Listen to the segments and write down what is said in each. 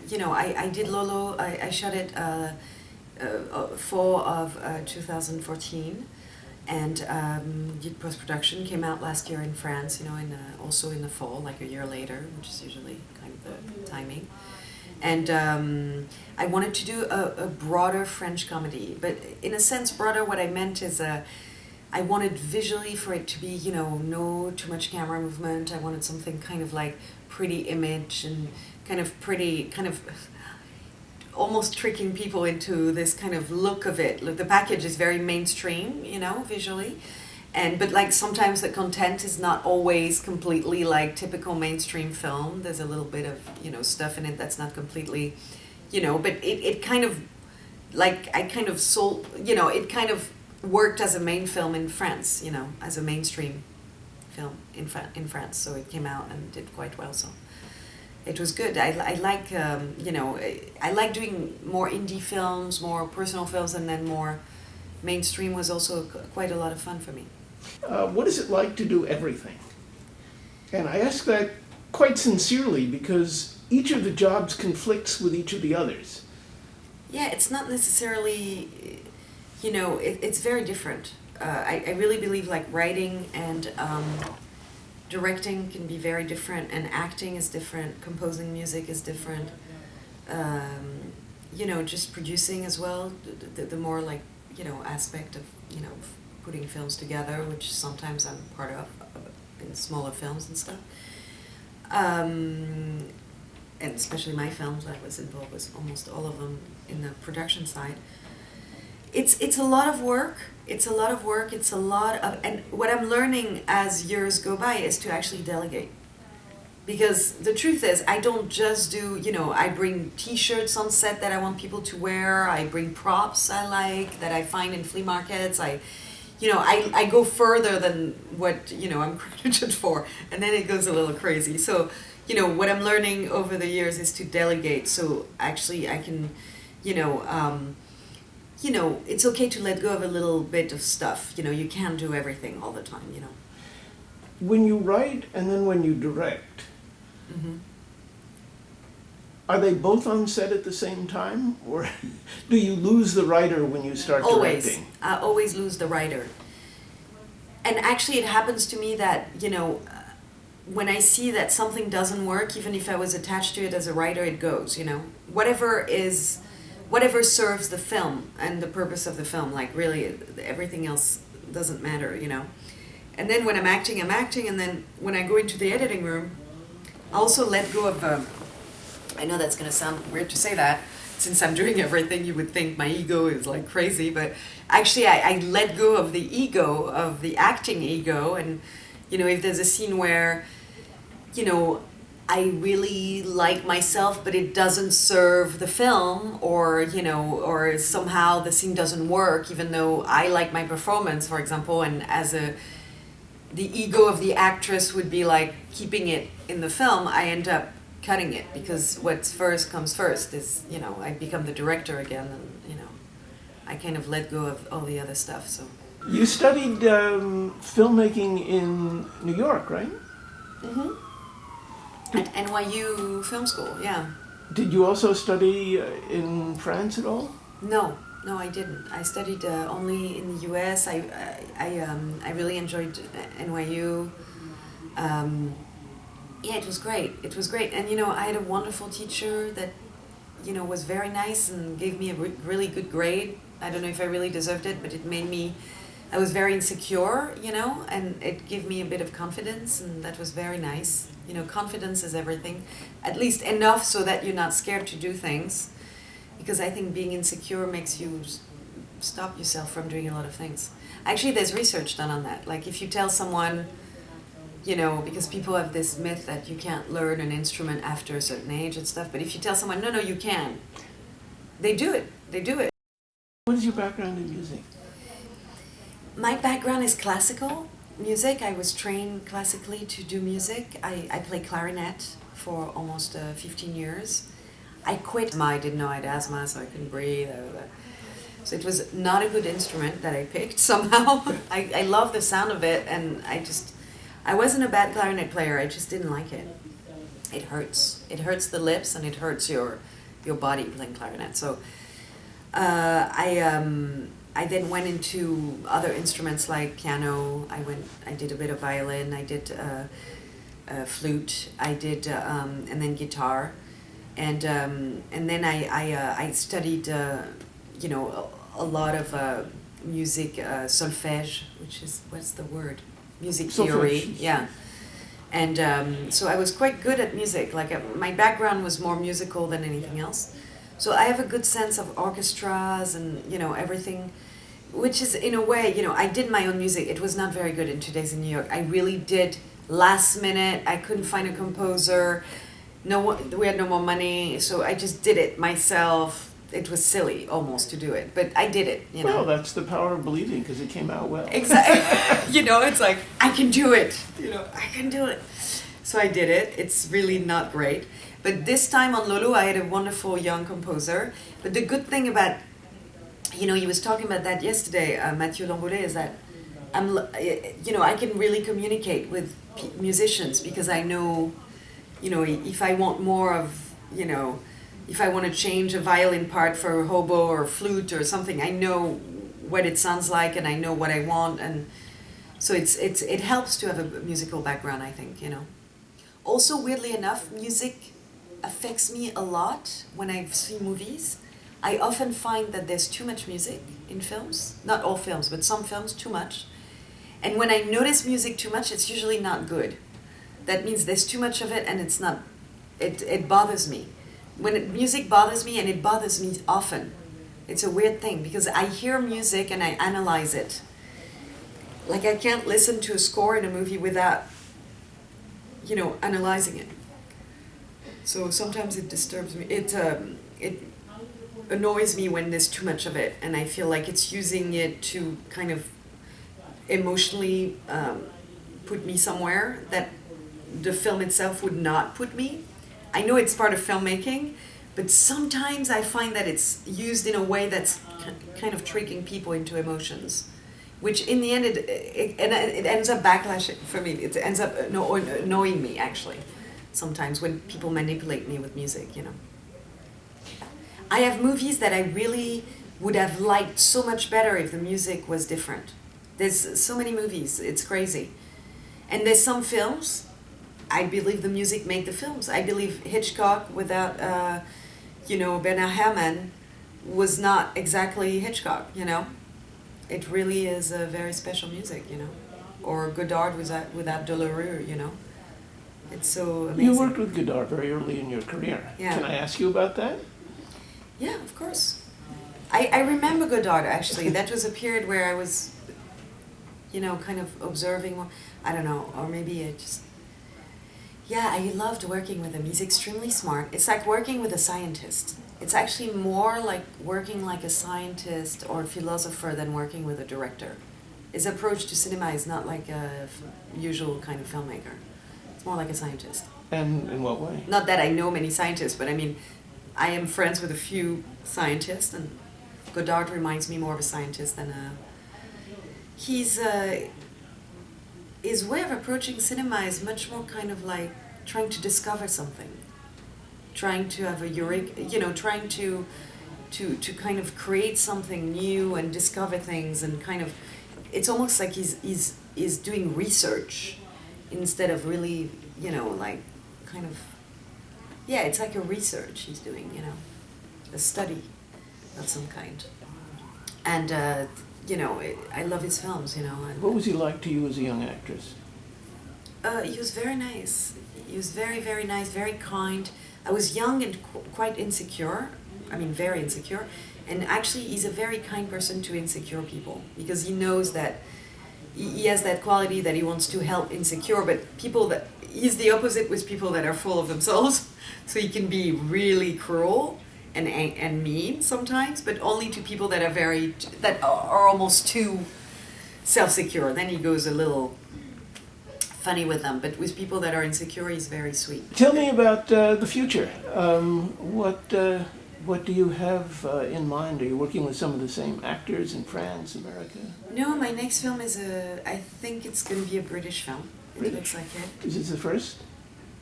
you know, I did LOLO. I shot it fall of 2014, and did post-production. Came out last year in France, you know, also in the fall, like a year later, which is usually kind of the timing. And I wanted to do a broader French comedy, but in a sense broader, what I meant is I wanted visually for it to be, you know, no too much camera movement. I wanted something kind of like pretty image and kind of pretty, kind of almost tricking people into this kind of look of it. Look, the package is very mainstream, you know, visually. But like sometimes the content is not always completely like typical mainstream film. There's a little bit of, you know, stuff in it that's not completely, you know, but it kind of, like, I kind of sold, you know, it kind of worked as a main film in France, you know, as a mainstream film in France. So it came out and did quite well, so it was good. I like, you know, I like doing more indie films, more personal films, and then more mainstream was also quite a lot of fun for me. What is it like to do everything? And I ask that quite sincerely because each of the jobs conflicts with each of the others. Yeah, it's not necessarily, you know, it's very different. I really believe like writing and directing can be very different, and acting is different, composing music is different. You know, just producing as well, the more like, you know, aspect of, you know, putting films together, which sometimes I'm part of in smaller films and stuff. And especially my films, I was involved with almost all of them in the production side. It's a lot of work. It's a lot of work. It's a lot of, and what I'm learning as years go by is to actually delegate. Because the truth is, I don't just do, you know, I bring t-shirts on set that I want people to wear. I bring props I like, that I find in flea markets. You know, I go further than what, you know, I'm credited for. And then it goes a little crazy. So, you know, what I'm learning over the years is to delegate. So actually I can, you know, it's okay to let go of a little bit of stuff. You know, you can't do everything all the time, you know. When you write and then when you direct, Mm-hmm. Are they both on set at the same time? Or do you lose the writer when you start directing? I always lose the writer. And actually it happens to me that, you know, when I see that something doesn't work, even if I was attached to it as a writer, it goes, you know. Whatever serves the film and the purpose of the film, like really everything else doesn't matter, you know. And then when I'm acting, and then when I go into the editing room, I also let go of, I know that's going to sound weird to say that, since I'm doing everything, you would think my ego is like crazy, but actually I let go of the ego, of the acting ego, and, you know, if there's a scene where, you know, I really like myself, but it doesn't serve the film, or, you know, or somehow the scene doesn't work, even though I like my performance, for example, and the ego of the actress would be like keeping it in the film, I end up cutting it, because what's first comes first is, you know, I become the director again, and, you know, I kind of let go of all the other stuff, so. You studied filmmaking in New York, right? Mm-hmm. At NYU Film School, yeah. Did you also study in France at all? No, I didn't. I studied only in the US. I really enjoyed NYU. Yeah, it was great. It was great. And, you know, I had a wonderful teacher that, you know, was very nice and gave me a really good grade. I don't know if I really deserved it, but it made me, I was very insecure, you know, and it gave me a bit of confidence, and that was very nice. You know, confidence is everything. At least enough so that you're not scared to do things. Because I think being insecure makes you stop yourself from doing a lot of things. Actually, there's research done on that. Like, if you tell someone, you know, because people have this myth that you can't learn an instrument after a certain age and stuff, but if you tell someone, no, you can, they do it. They do it. What is your background in music? My background is classical music. I was trained classically to do music. I played clarinet for almost 15 years. I quit. I didn't know I had asthma, so I couldn't breathe. So it was not a good instrument that I picked somehow. I love the sound of it, and I wasn't a bad clarinet player, I just didn't like it. It hurts. It hurts the lips, and it hurts your your body playing clarinet. So I then went into other instruments like piano. I did a bit of violin. I did flute. I did and then guitar, and then I studied you know a lot of music, solfège, which is what's the word? Music theory. Solfège. Yeah. And so I was quite good at music. Like my background was more musical than anything else. So I have a good sense of orchestras and, you know, everything, which is in a way, you know, I did my own music. It was not very good in 2 days in New York. I really did last minute. I couldn't find a composer. We had no more money. So I just did it myself. It was silly almost to do it, but I did it, you know. Well, that's the power of believing, because it came out well. Exactly. You know, it's like, I can do it. You know, I can do it. So I did it. It's really not great. But this time on LOLO, I had a wonderful young composer. But the good thing about, you know, he was talking about that yesterday, Mathieu Lambolet, is that you know, I can really communicate with musicians because I know, you know, if I want more of, you know, if I want to change a violin part for a hobo or flute or something, I know what it sounds like and I know what I want, and so it helps to have a musical background, I think, you know. Also, weirdly enough, music affects me a lot when I see movies. I often find that there's too much music in films, not all films, but some films too much. And when I notice music too much, it's usually not good. That means there's too much of it and it's not, it bothers me. When music bothers me, and it bothers me often, it's a weird thing because I hear music and I analyze it. Like I can't listen to a score in a movie without, you know, analyzing it. So sometimes it disturbs me. It annoys me when there's too much of it, and I feel like it's using it to kind of emotionally put me somewhere that the film itself would not put me. I know it's part of filmmaking, but sometimes I find that it's used in a way that's kind of tricking people into emotions, which in the end it ends up backlashing for me. It ends up annoying me, actually, sometimes when people manipulate me with music, you know. I have movies that I really would have liked so much better if the music was different. There's so many movies, it's crazy. And there's some films, I believe the music made the films. I believe Hitchcock without, you know, Bernard Herrmann was not exactly Hitchcock, you know. It really is a very special music, you know. Or Godard without Delarue, you know. It's so amazing. You worked with Godard very early in your career. Yeah. Can I ask you about that? Yeah, of course. I remember Godard, actually. That was a period where I was, you know, kind of observing more. I don't know, or maybe it just... Yeah, I loved working with him. He's extremely smart. It's like working with a scientist. It's actually more like working like a scientist or a philosopher than working with a director. His approach to cinema is not like a usual kind of filmmaker. It's more like a scientist. And in what way? Not that I know many scientists, but I mean, I am friends with a few scientists, and Godard reminds me more of a scientist than a... His way of approaching cinema is much more kind of like trying to discover something, trying to have a eureka, you know, trying to kind of create something new and discover things, and kind of, it's almost like he's doing research instead of really, you know, like kind of, yeah, it's like a research he's doing, you know, a study of some kind. And you know, I love his films, you know. And what was he like to you as a young actress? He was very nice. He was very, very nice, very kind. I was young and quite insecure. I mean, very insecure. And actually, he's a very kind person to insecure people, because he knows that he has that quality that he wants to help insecure, but people that, he's the opposite with people that are full of themselves. So he can be really cruel and mean sometimes, but only to people that are almost too self-secure. Then he goes a little funny with them, but with people that are insecure, he's very sweet. Tell me about the future. What do you have in mind? Are you working with some of the same actors in France, America? No, my next film is I think it's going to be a British film. It British? looks like it. Is this the first?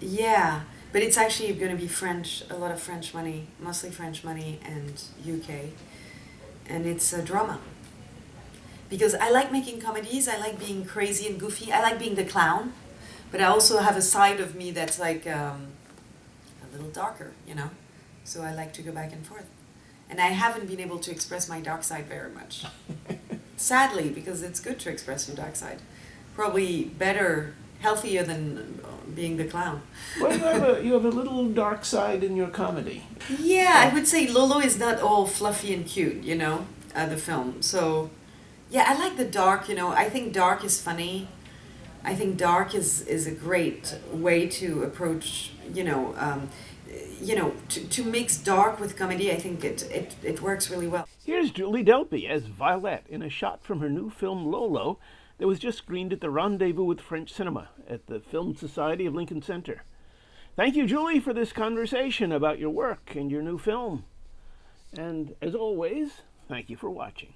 Yeah. But it's actually going to be French, a lot of French money, mostly French money and UK. And it's a drama. Because I like making comedies, I like being crazy and goofy, I like being the clown. But I also have a side of me that's like a little darker, you know? So I like to go back and forth. And I haven't been able to express my dark side very much. Sadly, because it's good to express your dark side. Probably better, healthier than being the clown. Well, you have a little dark side in your comedy. Yeah, I would say Lolo is not all fluffy and cute, you know, the film. So, yeah, I like the dark, you know. I think dark is funny. I think dark is a great way to approach, to mix dark with comedy. I think it works really well. Here's Julie Delpy as Violet in a shot from her new film Lolo that was just screened at the Rendezvous with French Cinema at the Film Society of Lincoln Center. Thank you, Julie, for this conversation about your work and your new film. And as always, thank you for watching.